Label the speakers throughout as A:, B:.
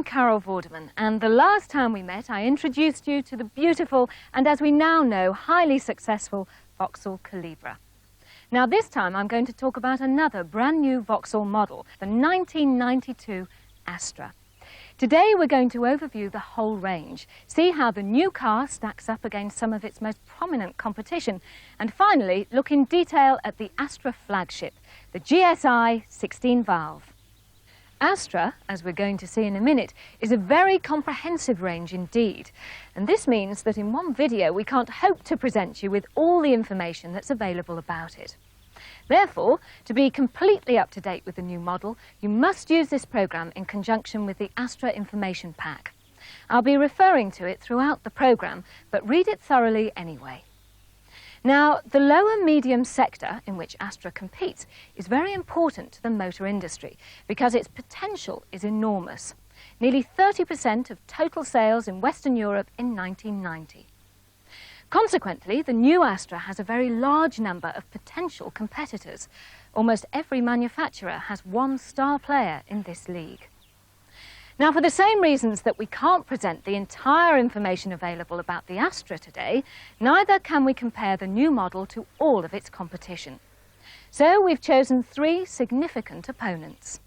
A: Carol Vorderman, and the last time we met I introduced you to the beautiful and, as we now know, highly successful Vauxhall Calibra. Now this time I'm going to talk about another brand new Vauxhall model, the 1992 Astra. Today we're going to overview the whole range, see how the new car stacks up against some of its most prominent competition, and finally look in detail at the Astra flagship, the GSI 16-valve. Astra, as we're going to see in a minute, is a very comprehensive range indeed. And this means that in one video we can't hope to present you with all the information that's available about it. Therefore, to be completely up to date with the new model, you must use this programme in conjunction with the Astra information pack. I'll be referring to it throughout the programme, but read it thoroughly anyway. Now, the lower-medium sector in which Astra competes is very important to the motor industry because its potential is enormous. Nearly 30% of total sales in Western Europe in 1990. Consequently, the new Astra has a very large number of potential competitors. Almost every manufacturer has one star player in this league. Now, for the same reasons that we can't present the entire information available about the Astra today, neither can we compare the new model to all of its competition. So we've chosen three significant opponents.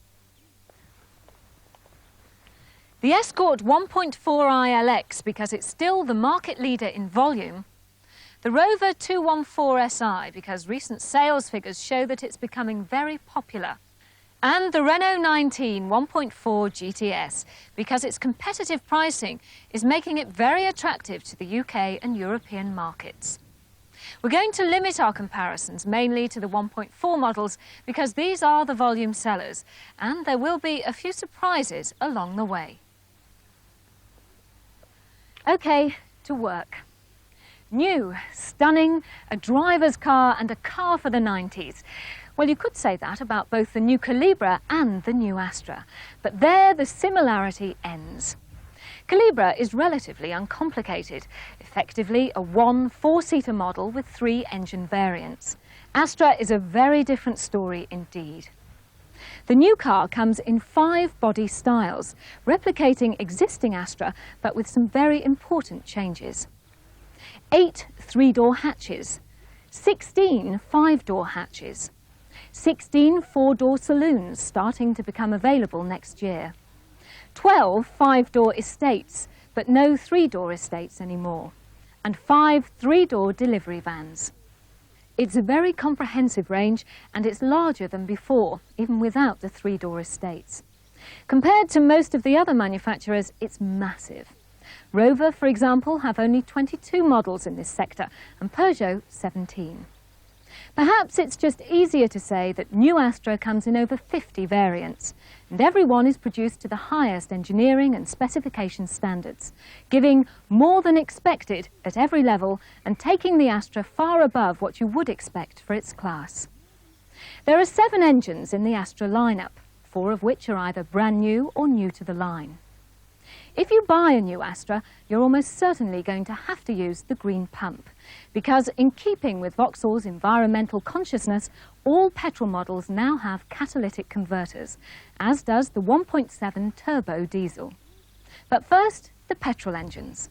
A: The Escort 1.4i LX, because it's still the market leader in volume. The ROVR 214SI, because recent sales figures show that it's becoming very popular. And the Renault 19 1.4 GTS, because its competitive pricing is making it very attractive to the UK and European markets. We're going to limit our comparisons mainly to the 1.4 models because these are the volume sellers, and there will be a few surprises along the way. OK, to work. New, stunning, a driver's car and a car for the 90s. Well, you could say that about both the new Calibra and the new Astra, but there the similarity ends. Calibra is relatively uncomplicated, effectively a four-seater model with 3 engine variants. Astra is a very different story indeed. The new car comes in 5 body styles, replicating existing Astra, but with some very important changes. 8 3-door hatches, 16 5-door hatches, 16 4-door saloons starting to become available next year, 12 5-door estates, but no 3-door estates anymore, and 5 3-door delivery vans. It's a very comprehensive range and it's larger than before, even without the 3-door estates. Compared to most of the other manufacturers, it's massive. ROVR, for example, have only 22 models in this sector, and Peugeot 17. Perhaps it's just easier to say that new Astra comes in over 50 variants, and every one is produced to the highest engineering and specification standards, giving more than expected at every level and taking the Astra far above what you would expect for its class. There are 7 engines in the Astra lineup, 4 of which are either brand new or new to the line. If you buy a new Astra, you're almost certainly going to have to use the green pump, because in keeping with Vauxhall's environmental consciousness, all petrol models now have catalytic converters, as does the 1.7 turbo diesel. But first, the petrol engines.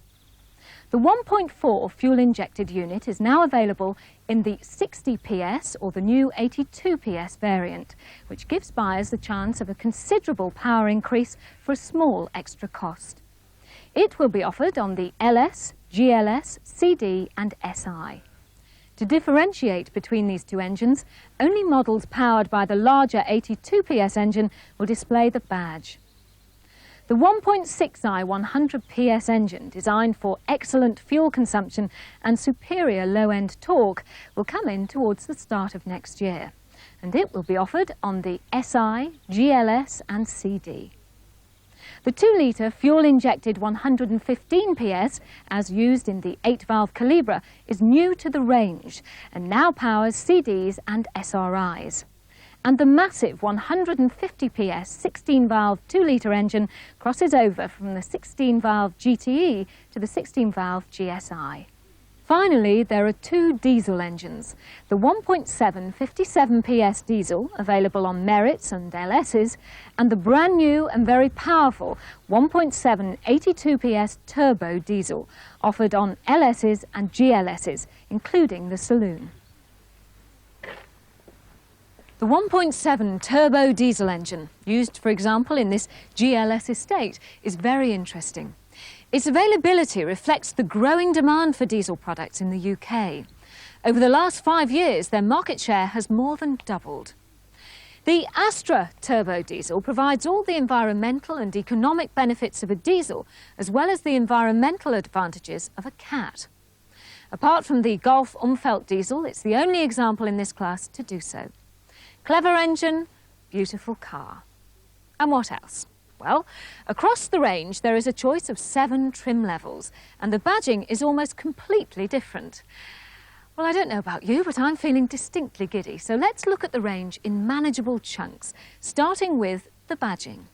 A: The 1.4 fuel-injected unit is now available in the 60 PS or the new 82 PS variant, which gives buyers the chance of a considerable power increase for a small extra cost. It will be offered on the LS, GLS, CD and SI. To differentiate between these 2 engines, only models powered by the larger 82 PS engine will display the badge. The 1.6i 100 PS engine, designed for excellent fuel consumption and superior low-end torque, will come in towards the start of next year, and it will be offered on the SI, GLS and CD. The 2-litre fuel-injected 115 PS, as used in the 8-valve Calibra, is new to the range and now powers CDs and SRIs. And the massive 150 PS 16-valve 2-litre engine crosses over from the 16-valve GTE to the 16-valve GSI. Finally, there are two diesel engines. The 1.7 57 PS diesel, available on Merits and LSs, and the brand new and very powerful 1.7 82 PS turbo diesel, offered on LSs and GLSs, including the saloon. The 1.7 turbo diesel engine, used for example in this GLS estate, is very interesting. Its availability reflects the growing demand for diesel products in the UK. Over the last 5 years, their market share has more than doubled. The Astra turbo diesel provides all the environmental and economic benefits of a diesel, as well as the environmental advantages of a cat. Apart from the Golf Umfeld diesel, it's the only example in this class to do so. Clever engine, beautiful car. And what else? Well, across the range there is a choice of 7 trim levels, and the badging is almost completely different. Well, I don't know about you, but I'm feeling distinctly giddy, so let's look at the range in manageable chunks, starting with the badging.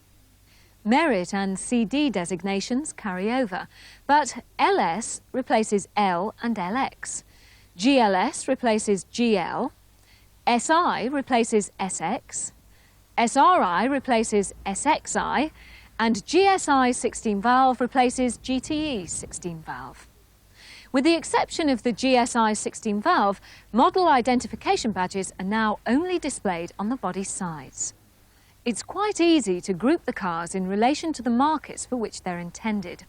A: Merit and CD designations carry over, but LS replaces L and LX. GLS replaces GL, SI replaces SX, SRI replaces SXI, and GSI 16 valve replaces GTE 16 valve. With the exception of the GSI 16 valve, model identification badges are now only displayed on the body sides. It's quite easy to group the cars in relation to the markets for which they're intended.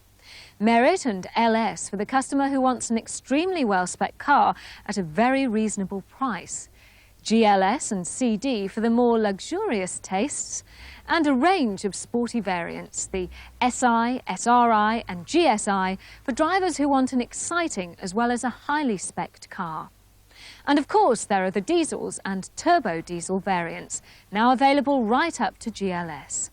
A: Merit and LS for the customer who wants an extremely well-spec'd car at a very reasonable price. GLS and CD for the more luxurious tastes, and a range of sporty variants, the SI, SRI and GSI for drivers who want an exciting as well as a highly spec'd car. And of course there are the diesels and turbo diesel variants, now available right up to GLS.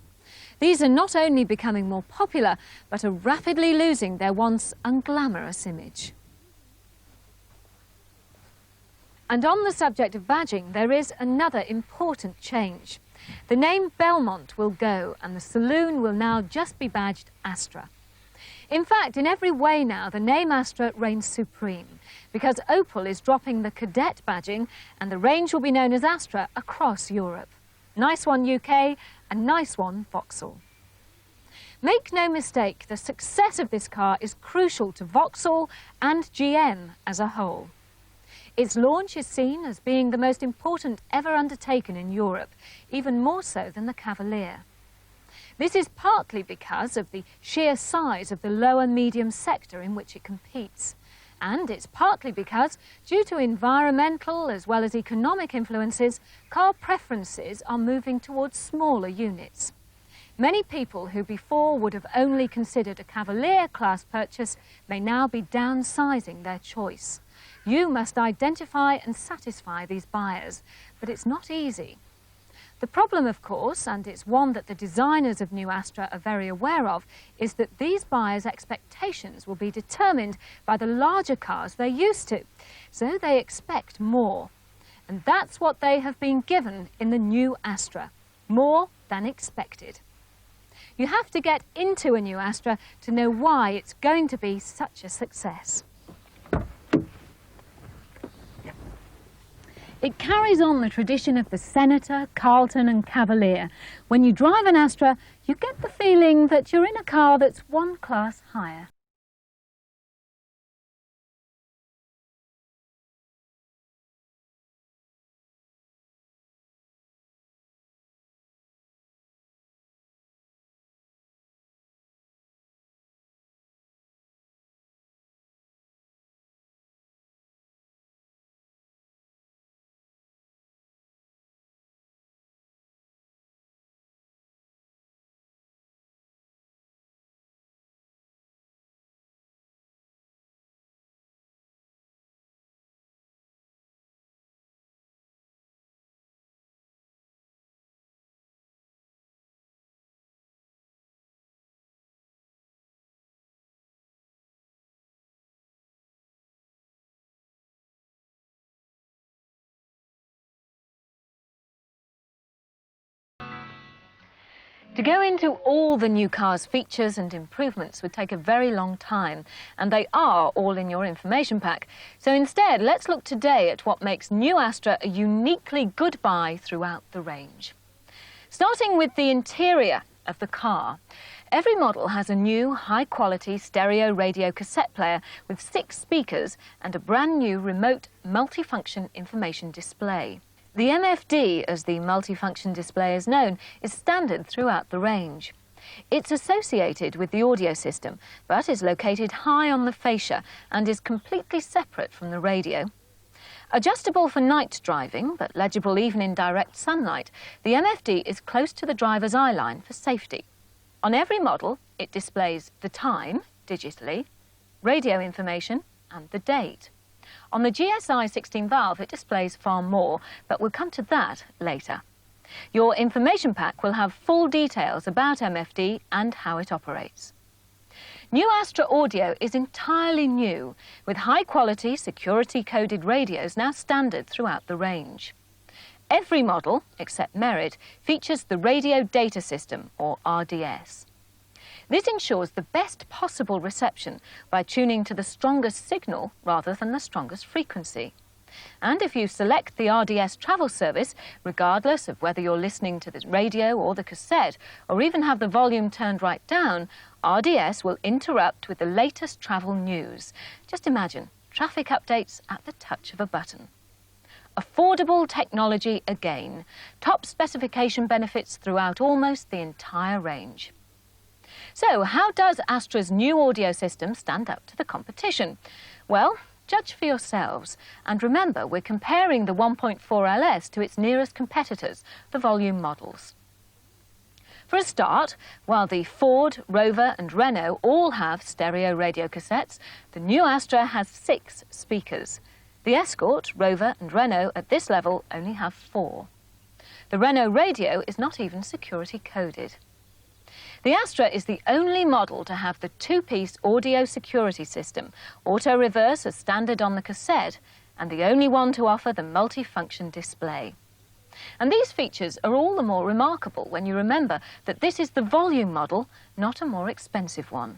A: These are not only becoming more popular, but are rapidly losing their once unglamorous image. And on the subject of badging, there is another important change. The name Belmont will go, and the saloon will now just be badged Astra. In fact, in every way now, the name Astra reigns supreme, because Opel is dropping the cadet badging, and the range will be known as Astra across Europe. Nice one, UK, and nice one, Vauxhall. Make no mistake, the success of this car is crucial to Vauxhall and GM as a whole. Its launch is seen as being the most important ever undertaken in Europe, even more so than the Cavalier. This is partly because of the sheer size of the lower medium sector in which it competes. And it's partly because, due to environmental as well as economic influences, car preferences are moving towards smaller units. Many people who before would have only considered a Cavalier class purchase may now be downsizing their choice. You must identify and satisfy these buyers, but it's not easy. The problem, of course, and it's one that the designers of new Astra are very aware of, is that these buyers' expectations will be determined by the larger cars they're used to. So they expect more. And that's what they have been given in the new Astra. More than expected. You have to get into a new Astra to know why it's going to be such a success. It carries on the tradition of the Senator, Carlton and Cavalier. When you drive an Astra, you get the feeling that you're in a car that's one class higher. To go into all the new car's features and improvements would take a very long time, and they are all in your information pack. So instead, let's look today at what makes new Astra a uniquely good buy throughout the range. Starting with the interior of the car. Every model has a new, high-quality stereo radio cassette player with 6 speakers and a brand new remote multifunction information display. The MFD, as the multifunction display is known, is standard throughout the range. It's associated with the audio system, but is located high on the fascia and is completely separate from the radio. Adjustable for night driving, but legible even in direct sunlight, the MFD is close to the driver's eye line for safety. On every model, it displays the time, digitally, radio information and the date. On the GSI 16 valve, it displays far more, but we'll come to that later. Your information pack will have full details about MFD and how it operates. New Astra audio is entirely new, with high-quality, security-coded radios now standard throughout the range. Every model, except Merit, features the Radio Data System, or RDS. This ensures the best possible reception by tuning to the strongest signal rather than the strongest frequency. And if you select the RDS travel service, regardless of whether you're listening to the radio or the cassette, or even have the volume turned right down, RDS will interrupt with the latest travel news. Just imagine, traffic updates at the touch of a button. Affordable technology again, top specification benefits throughout almost the entire range. So, how does Astra's new audio system stand up to the competition? Well, judge for yourselves. And remember, we're comparing the 1.4 LS to its nearest competitors, the volume models. For a start, while the Ford, Rover and Renault all have stereo radio cassettes, the new Astra has 6 speakers. The Escort, Rover and Renault at this level only have 4. The Renault radio is not even security coded. The Astra is the only model to have the 2-piece audio security system, auto-reverse as standard on the cassette, and the only one to offer the multifunction display. And these features are all the more remarkable when you remember that this is the volume model, not a more expensive one.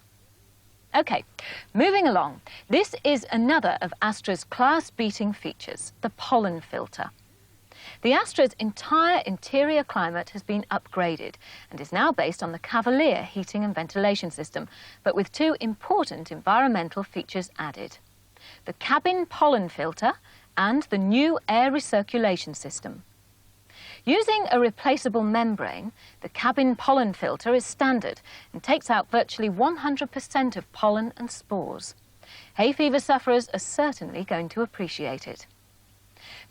A: OK, moving along. This is another of Astra's class-beating features, the pollen filter. The Astra's entire interior climate has been upgraded and is now based on the Cavalier heating and ventilation system, but with 2 important environmental features added: the cabin pollen filter and the new air recirculation system. Using a replaceable membrane, the cabin pollen filter is standard and takes out virtually 100% of pollen and spores. Hay fever sufferers are certainly going to appreciate it.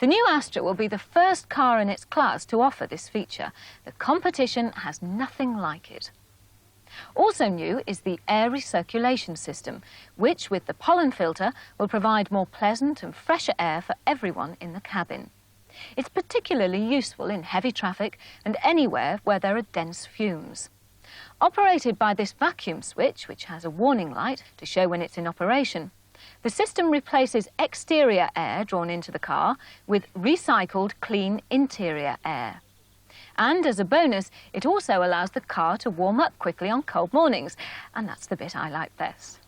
A: The new Astra will be the first car in its class to offer this feature. The competition has nothing like it. Also new is the air recirculation system, which, with the pollen filter, will provide more pleasant and fresher air for everyone in the cabin. It's particularly useful in heavy traffic and anywhere where there are dense fumes. Operated by this vacuum switch, which has a warning light to show when it's in operation, the system replaces exterior air drawn into the car with recycled clean interior air. And as a bonus, it also allows the car to warm up quickly on cold mornings, and that's the bit I like best.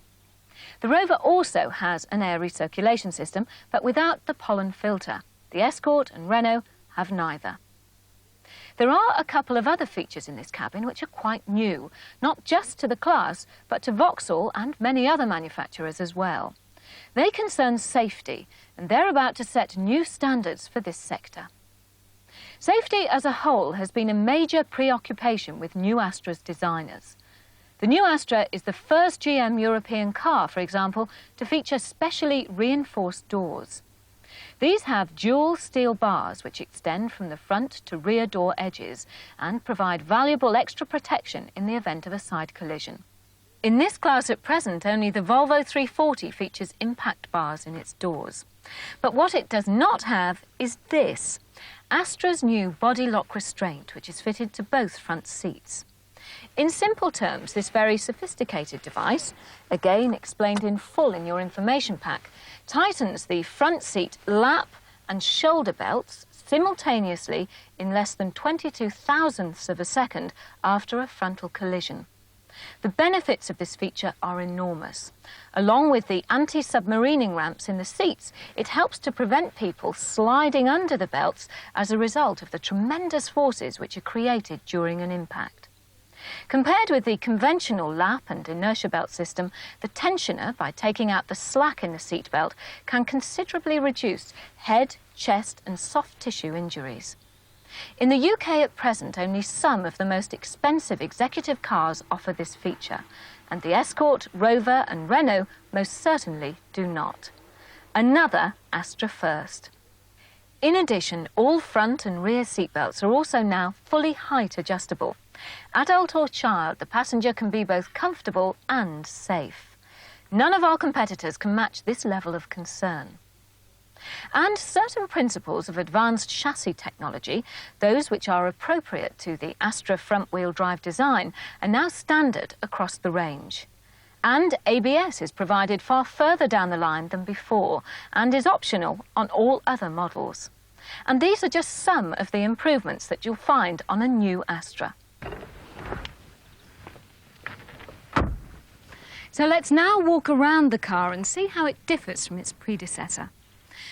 A: The Rover also has an air recirculation system, but without the pollen filter. The Escort and Renault have neither. There are a couple of other features in this cabin which are quite new, not just to the class, but to Vauxhall and many other manufacturers as well. They concern safety, and they're about to set new standards for this sector. Safety as a whole has been a major preoccupation with new Astra's designers. The new Astra is the first GM European car, for example, to feature specially reinforced doors. These have dual steel bars which extend from the front to rear door edges and provide valuable extra protection in the event of a side collision. In this class at present, only the Volvo 340 features impact bars in its doors. But what it does not have is this, Astra's new body lock restraint, which is fitted to both front seats. In simple terms, this very sophisticated device, again explained in full in your information pack, tightens the front seat lap and shoulder belts simultaneously in less than 22 thousandths of a second after a frontal collision. The benefits of this feature are enormous. Along with the anti-submarining ramps in the seats, it helps to prevent people sliding under the belts as a result of the tremendous forces which are created during an impact. Compared with the conventional lap and inertia belt system, the tensioner, by taking out the slack in the seat belt, can considerably reduce head, chest and soft tissue injuries. In the UK at present, only some of the most expensive executive cars offer this feature, and the Escort, ROVR and Renault most certainly do not. Another Astra first. In addition, all front and rear seatbelts are also now fully height adjustable. Adult or child, the passenger can be both comfortable and safe. None of our competitors can match this level of concern. And certain principles of advanced chassis technology, those which are appropriate to the Astra front-wheel drive design, are now standard across the range. And ABS is provided far further down the line than before and is optional on all other models. And these are just some of the improvements that you'll find on a new Astra. So let's now walk around the car and see how it differs from its predecessor.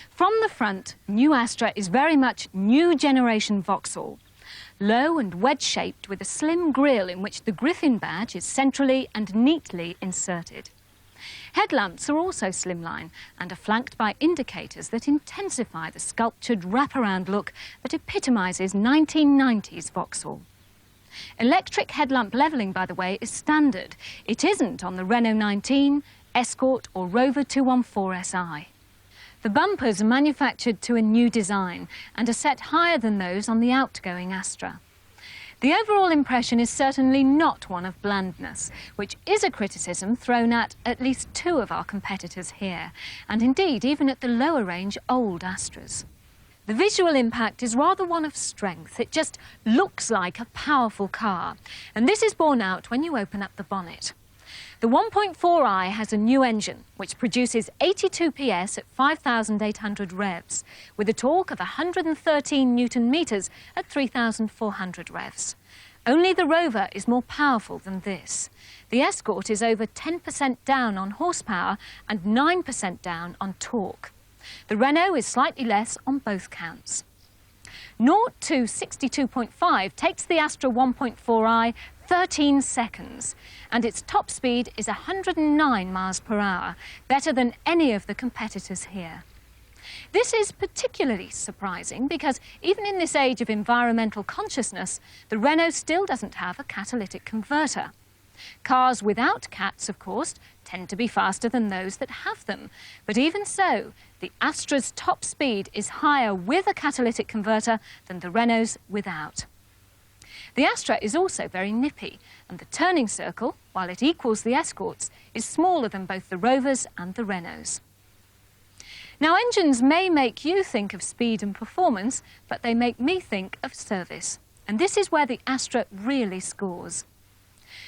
A: From the front, new Astra is very much new generation Vauxhall. Low and wedge-shaped with a slim grille in which the Griffin badge is centrally and neatly inserted. Headlamps are also slimline and are flanked by indicators that intensify the sculptured wraparound look that epitomises 1990s Vauxhall. Electric headlamp levelling, by the way, is standard. It isn't on the Renault 19, Escort or ROVR 214SI. The bumpers are manufactured to a new design and are set higher than those on the outgoing Astra. The overall impression is certainly not one of blandness, which is a criticism thrown at least two of our competitors here, and indeed even at the lower range old Astras. The visual impact is rather one of strength. It just looks like a powerful car, and this is borne out when you open up the bonnet. The 1.4i has a new engine, which produces 82 PS at 5,800 revs, with a torque of 113 Newton-meters at 3,400 revs. Only the ROVR is more powerful than this. The Escort is over 10% down on horsepower and 9% down on torque. The Renault is slightly less on both counts. 0 to 62.5 takes the Astra 1.4i 13 seconds, and its top speed is 109 miles per hour, better than any of the competitors here. This is particularly surprising because even in this age of environmental consciousness, the Renault still doesn't have a catalytic converter. Cars without cats, of course, tend to be faster than those that have them, but even so, the Astra's top speed is higher with a catalytic converter than the Renault's without. The Astra is also very nippy, and the turning circle, while it equals the Escort's, is smaller than both the ROVR's and the Renault's. Now, engines may make you think of speed and performance, but they make me think of service. And this is where the Astra really scores.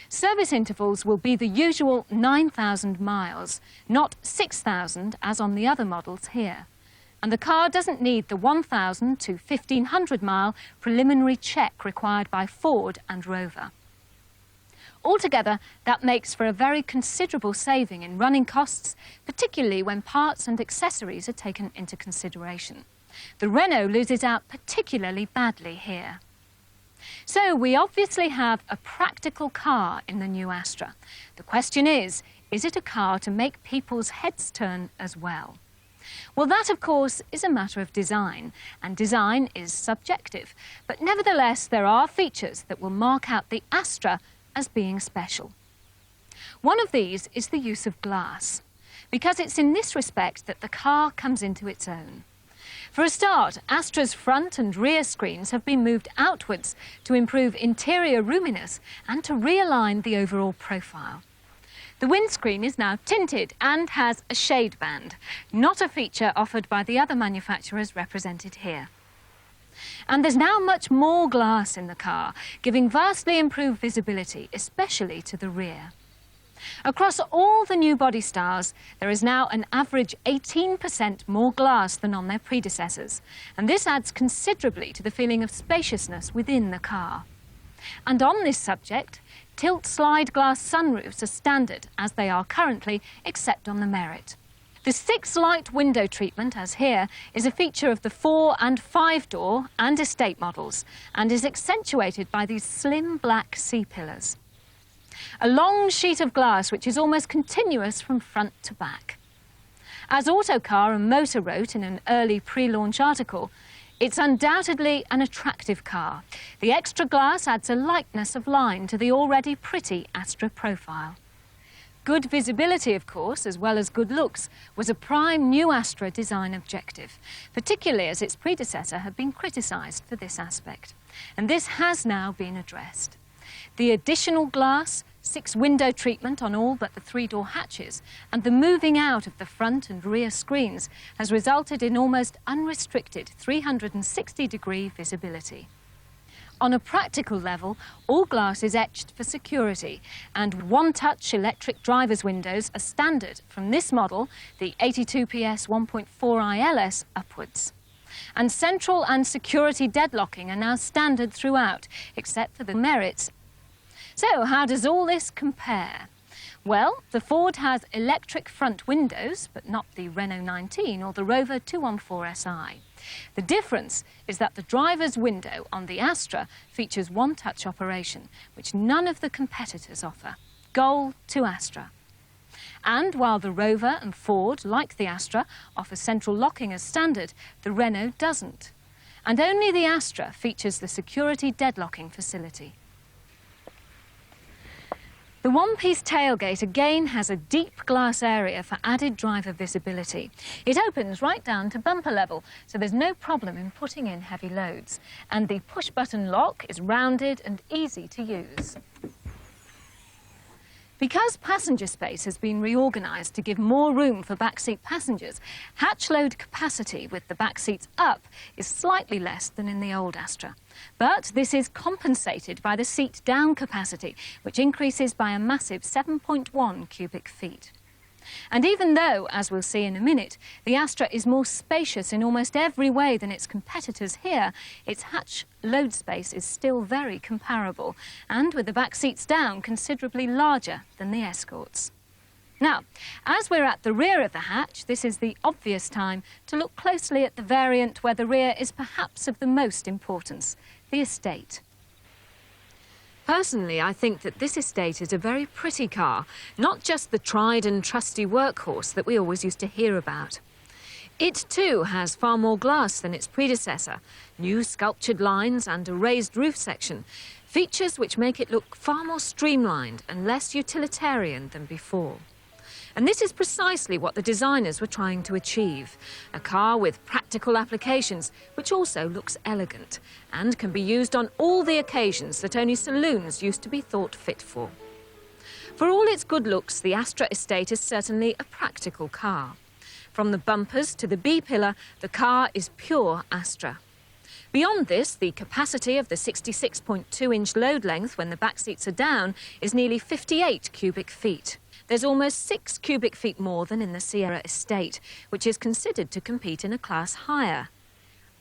A: Service intervals will be the usual 9,000 miles, not 6,000 as on the other models here. And the car doesn't need the 1,000 to 1,500 mile preliminary check required by Ford and ROVR. Altogether, that makes for a very considerable saving in running costs, particularly when parts and accessories are taken into consideration. The Renault loses out particularly badly here. So we obviously have a practical car in the new Astra. The question is it a car to make people's heads turn as well? Well, that, of course, is a matter of design, and design is subjective. But nevertheless, there are features that will mark out the Astra as being special. One of these is the use of glass, because it's in this respect that the car comes into its own. For a start, Astra's front and rear screens have been moved outwards to improve interior roominess and to realign the overall profile. The windscreen is now tinted and has a shade band, not a feature offered by the other manufacturers represented here. And there's now much more glass in the car, giving vastly improved visibility, especially to the rear. Across all the new body styles, there is now an average 18% more glass than on their predecessors, and this adds considerably to the feeling of spaciousness within the car. And on this subject, tilt-slide glass sunroofs are standard, as they are currently, except on the Merit. The 6-light window treatment, as here, is a feature of the 4- and 5-door and estate models, and is accentuated by these slim black C-pillars. A long sheet of glass which is almost continuous from front to back. As Autocar and Motor wrote in an early pre-launch article, it's undoubtedly an attractive car. The extra glass adds a lightness of line to the already pretty Astra profile. Good visibility, of course, as well as good looks, was a prime new Astra design objective, particularly as its predecessor had been criticised for this aspect. And this has now been addressed. The additional glass, 6-window treatment on all but the 3-door hatches, and the moving out of the front and rear screens has resulted in almost unrestricted 360-degree visibility. On a practical level, all glass is etched for security, and one-touch electric driver's windows are standard from this model, the 82 PS 1.4i LS, upwards. And central and security deadlocking are now standard throughout, except for the Merits. So how does all this compare? Well, the Ford has electric front windows, but not the Renault 19 or the Rover 214SI. The difference is that the driver's window on the Astra features one-touch operation, which none of the competitors offer. Goal to Astra. And while the Rover and Ford, like the Astra, offer central locking as standard, the Renault doesn't. And only the Astra features the security deadlocking facility. The one-piece tailgate again has a deep glass area for added driver visibility. It opens right down to bumper level, so there's no problem in putting in heavy loads. And the push-button lock is rounded and easy to use. Because passenger space has been reorganised to give more room for backseat passengers, hatch load capacity with the back seats up is slightly less than in the old Astra. But this is compensated by the seat down capacity, which increases by a massive 7.1 cubic feet. And even though, as we'll see in a minute, the Astra is more spacious in almost every way than its competitors here, its hatch load space is still very comparable, and with the back seats down, considerably larger than the Escorts. Now, as we're at the rear of the hatch, this is the obvious time to look closely at the variant where the rear is perhaps of the most importance, the Estate. Personally, I think that this Estate is a very pretty car, not just the tried and trusty workhorse that we always used to hear about. It too has far more glass than its predecessor, new sculptured lines and a raised roof section, features which make it look far more streamlined and less utilitarian than before. And this is precisely what the designers were trying to achieve. A car with practical applications, which also looks elegant and can be used on all the occasions that only saloons used to be thought fit for. For all its good looks, the Astra Estate is certainly a practical car. From the bumpers to the B-pillar, the car is pure Astra. Beyond this, the capacity of the 66.2-inch load length when the back seats are down is nearly 58 cubic feet. There's almost 6 cubic feet more than in the Sierra Estate, which is considered to compete in a class higher.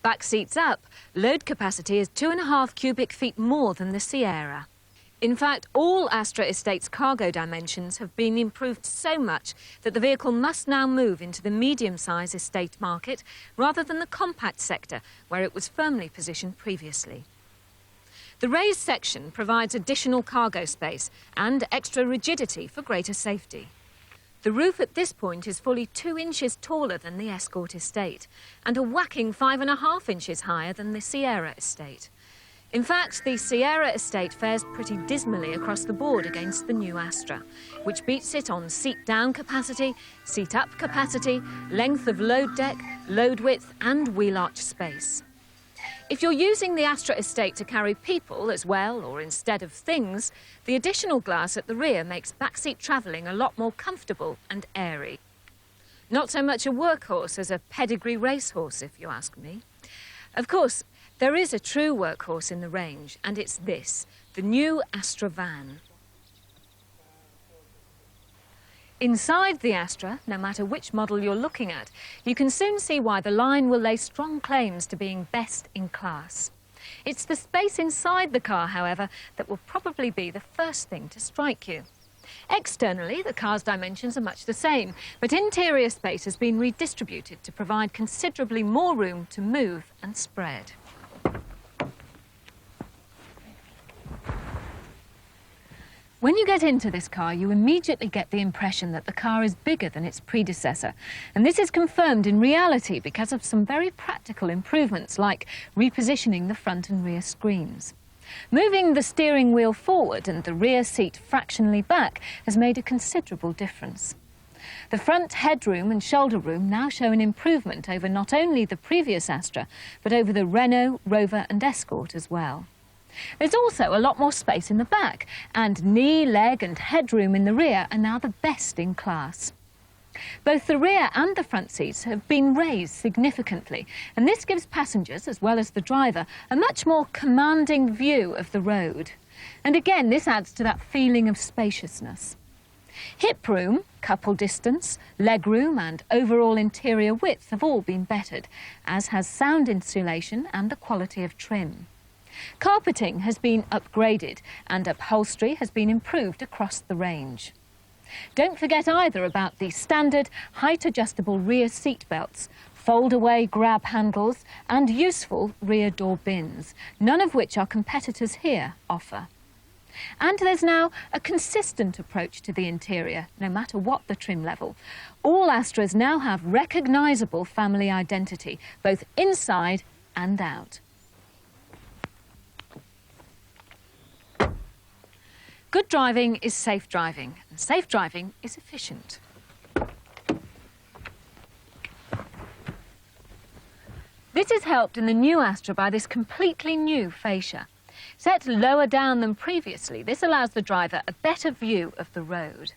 A: Back seats up, load capacity is 2.5 cubic feet more than the Sierra. In fact, all Astra Estate's cargo dimensions have been improved so much that the vehicle must now move into the medium-size estate market rather than the compact sector, where it was firmly positioned previously. The raised section provides additional cargo space and extra rigidity for greater safety. The roof at this point is fully 2 inches taller than the Escort Estate and a whacking 5.5 inches higher than the Sierra Estate. In fact, the Sierra Estate fares pretty dismally across the board against the new Astra, which beats it on seat-down capacity, seat-up capacity, length of load deck, load width and wheel arch space. If you're using the Astra Estate to carry people as well, or instead of things, the additional glass at the rear makes backseat travelling a lot more comfortable and airy. Not so much a workhorse as a pedigree racehorse, if you ask me. Of course, there is a true workhorse in the range, and it's this, the new Astra van. Inside the Astra, no matter which model you're looking at, you can soon see why the line will lay strong claims to being best in class. It's the space inside the car, however, that will probably be the first thing to strike you. Externally, the car's dimensions are much the same, but interior space has been redistributed to provide considerably more room to move and spread. When you get into this car, you immediately get the impression that the car is bigger than its predecessor. And this is confirmed in reality because of some very practical improvements, like repositioning the front and rear screens. Moving the steering wheel forward and the rear seat fractionally back has made a considerable difference. The front headroom and shoulder room now show an improvement over not only the previous Astra, but over the Renault, ROVR and Escort as well. There's also a lot more space in the back, and knee, leg and headroom in the rear are now the best in class. Both the rear and the front seats have been raised significantly, and this gives passengers, as well as the driver, a much more commanding view of the road. And again, this adds to that feeling of spaciousness. Hip room, couple distance, leg room and overall interior width have all been bettered, as has sound insulation and the quality of trim. Carpeting has been upgraded and upholstery has been improved across the range. Don't forget either about the standard height-adjustable rear seat belts, fold-away grab handles and useful rear door bins, none of which our competitors here offer. And there's now a consistent approach to the interior, no matter what the trim level. All Astras now have recognisable family identity, both inside and out. Good driving is safe driving, and safe driving is efficient. This is helped in the new Astra by this completely new fascia. Set lower down than previously, this allows the driver a better view of the road.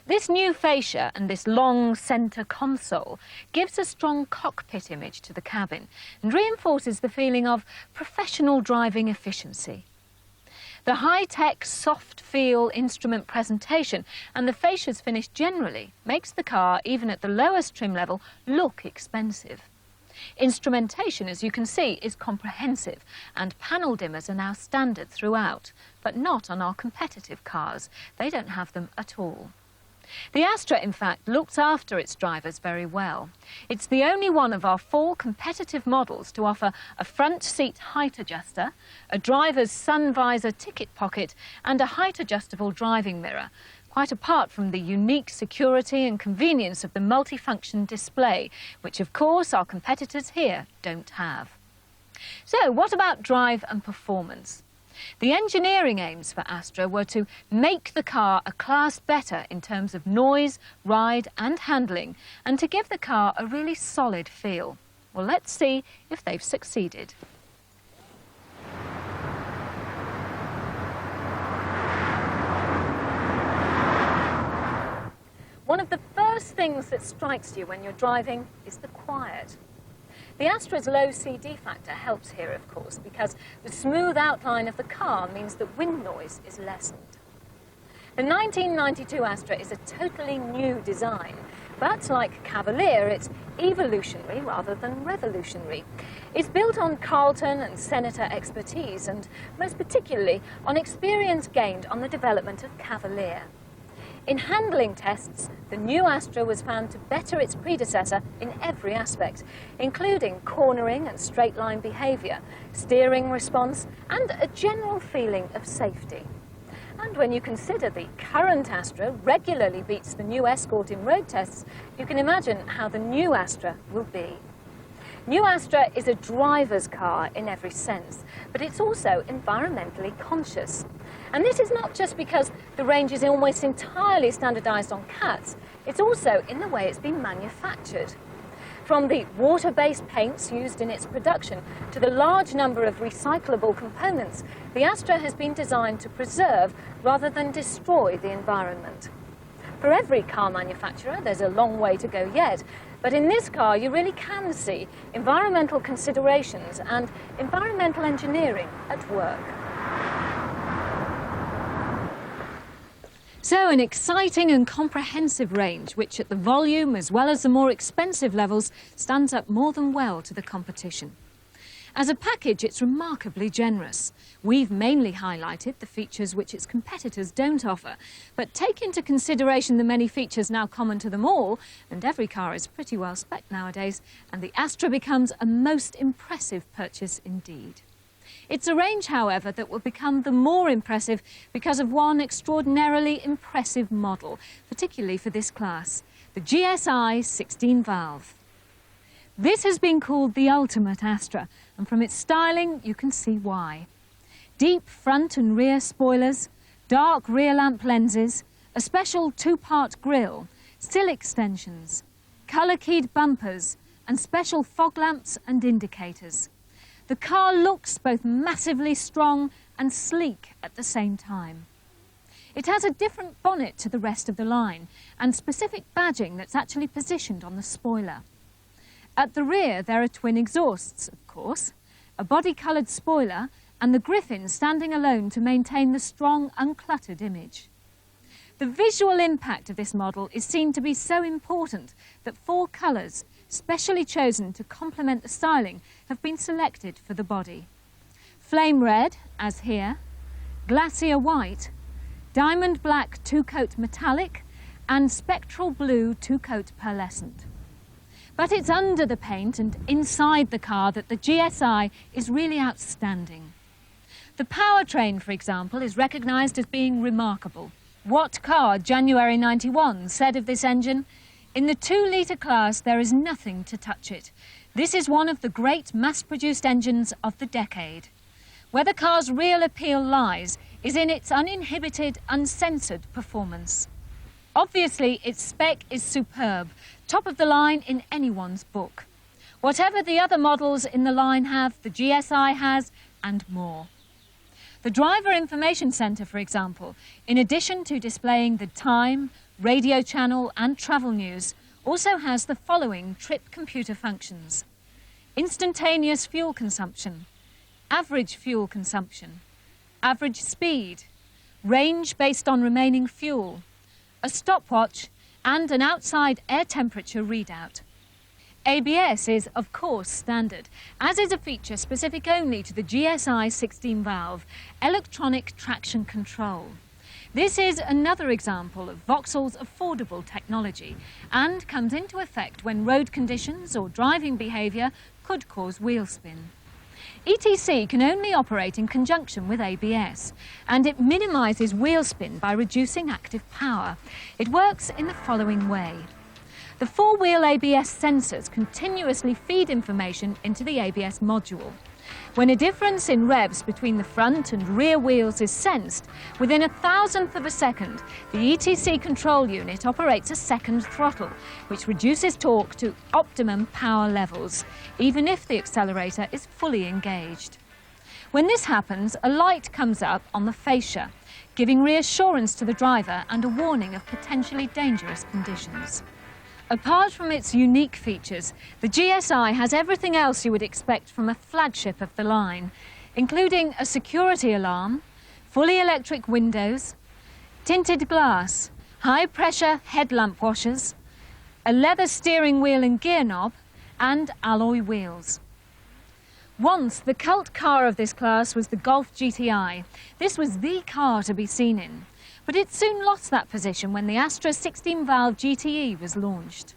A: This new fascia and this long centre console gives a strong cockpit image to the cabin and reinforces the feeling of professional driving efficiency. The high-tech, soft-feel instrument presentation and the fascia's finish generally makes the car, even at the lowest trim level, look expensive. Instrumentation, as you can see, is comprehensive, and panel dimmers are now standard throughout, but not on our competitive cars. They don't have them at all. The Astra, in fact, looks after its drivers very well. It's the only one of our 4 competitive models to offer a front seat height adjuster, a driver's sun visor ticket pocket and a height-adjustable driving mirror, quite apart from the unique security and convenience of the multifunction display, which of course our competitors here don't have. So what about drive and performance? The engineering aims for Astra were to make the car a class better in terms of noise, ride and handling, and to give the car a really solid feel. Well, let's see if they've succeeded. One of the first things that strikes you when you're driving is the quiet. The Astra's low CD factor helps here, of course, because the smooth outline of the car means that wind noise is lessened. The 1992 Astra is a totally new design, but like Cavalier, it's evolutionary rather than revolutionary. It's built on Carlton and Senator expertise, and most particularly on experience gained on the development of Cavalier. In handling tests, the new Astra was found to better its predecessor in every aspect, including cornering and straight-line behaviour, steering response, and a general feeling of safety. And when you consider the current Astra regularly beats the new Escort in road tests, you can imagine how the new Astra will be. New Astra is a driver's car in every sense, but it's also environmentally conscious. And this is not just because the range is almost entirely standardised on CATs, it's also in the way it's been manufactured. From the water-based paints used in its production to the large number of recyclable components, the Astra has been designed to preserve rather than destroy the environment. For every car manufacturer, there's a long way to go yet, but in this car you really can see environmental considerations and environmental engineering at work. So an exciting and comprehensive range, which at the volume as well as the more expensive levels stands up more than well to the competition. As a package, it's remarkably generous. We've mainly highlighted the features which its competitors don't offer, but take into consideration the many features now common to them all, and every car is pretty well spec'd nowadays, and the Astra becomes a most impressive purchase indeed. It's a range, however, that will become the more impressive because of one extraordinarily impressive model, particularly for this class, the GSI 16-valve. This has been called the ultimate Astra, and from its styling you can see why. Deep front and rear spoilers, dark rear lamp lenses, a special two-part grille, sill extensions, colour-keyed bumpers and special fog lamps and indicators. The car looks both massively strong and sleek at the same time. It has a different bonnet to the rest of the line and specific badging that's actually positioned on the spoiler. At the rear there are twin exhausts, of course, a body-coloured spoiler and the Griffin standing alone to maintain the strong, uncluttered image. The visual impact of this model is seen to be so important that 4 colours, specially chosen to complement the styling, have been selected for the body. Flame red, as here, glacier white, diamond black two-coat metallic, and spectral blue two-coat pearlescent. But it's under the paint and inside the car that the GSI is really outstanding. The powertrain, for example, is recognised as being remarkable. What Car, January 91, said of this engine, "In the 2-litre class, there is nothing to touch it. This is one of the great mass-produced engines of the decade. Where the car's real appeal lies is in its uninhibited, uncensored performance. Obviously, its spec is superb, top of the line in anyone's book. Whatever the other models in the line have, the GSI has, and more. The Driver Information Centre, for example, in addition to displaying the time, radio channel and travel news, also has the following trip computer functions: instantaneous fuel consumption, average fuel consumption, average speed, range based on remaining fuel, a stopwatch and an outside air temperature readout. ABS is, of course, standard, as is a feature specific only to the GSI 16-valve, electronic traction control. This is another example of Vauxhall's affordable technology and comes into effect when road conditions or driving behaviour could cause wheel spin. ETC can only operate in conjunction with ABS, and it minimises wheel spin by reducing active power. It works in the following way. The 4-wheel ABS sensors continuously feed information into the ABS module. When a difference in revs between the front and rear wheels is sensed, within 1,000th of a second, the ETC control unit operates a second throttle, which reduces torque to optimum power levels, even if the accelerator is fully engaged. When this happens, a light comes up on the fascia, giving reassurance to the driver and a warning of potentially dangerous conditions. Apart from its unique features, the GSI has everything else you would expect from a flagship of the line, including a security alarm, fully electric windows, tinted glass, high-pressure headlamp washers, a leather steering wheel and gear knob, and alloy wheels. Once, the cult car of this class was the Golf GTI. This was the car to be seen in. But it soon lost that position when the Astra 16-valve GTE was launched.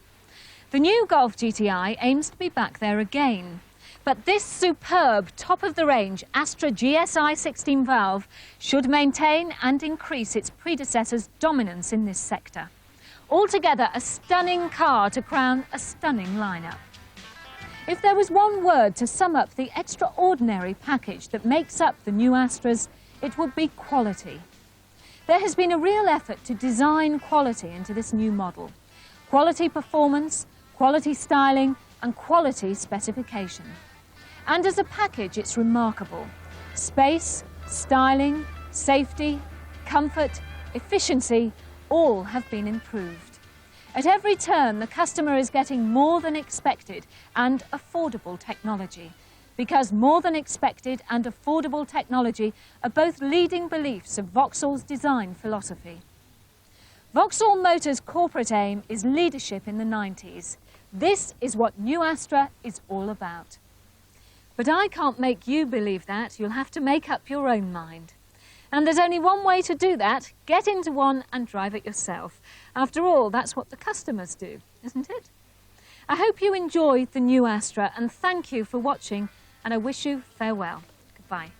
A: The new Golf GTI aims to be back there again. But this superb, top-of-the-range Astra GSI 16-valve should maintain and increase its predecessor's dominance in this sector. Altogether, a stunning car to crown a stunning lineup. If there was one word to sum up the extraordinary package that makes up the new Astras, it would be quality. There has been a real effort to design quality into this new model. Quality performance, quality styling, and quality specification. And as a package, it's remarkable. Space, styling, safety, comfort, efficiency, all have been improved. At every turn, the customer is getting more than expected and affordable technology, because more than expected and affordable technology are both leading beliefs of Vauxhall's design philosophy. Vauxhall Motors' corporate aim is leadership in the 90s. This is what new Astra is all about. But I can't make you believe that. You'll have to make up your own mind. And there's only one way to do that. Get into one and drive it yourself. After all, that's what the customers do, isn't it? I hope you enjoyed the new Astra, and thank you for watching, and I wish you farewell. Goodbye.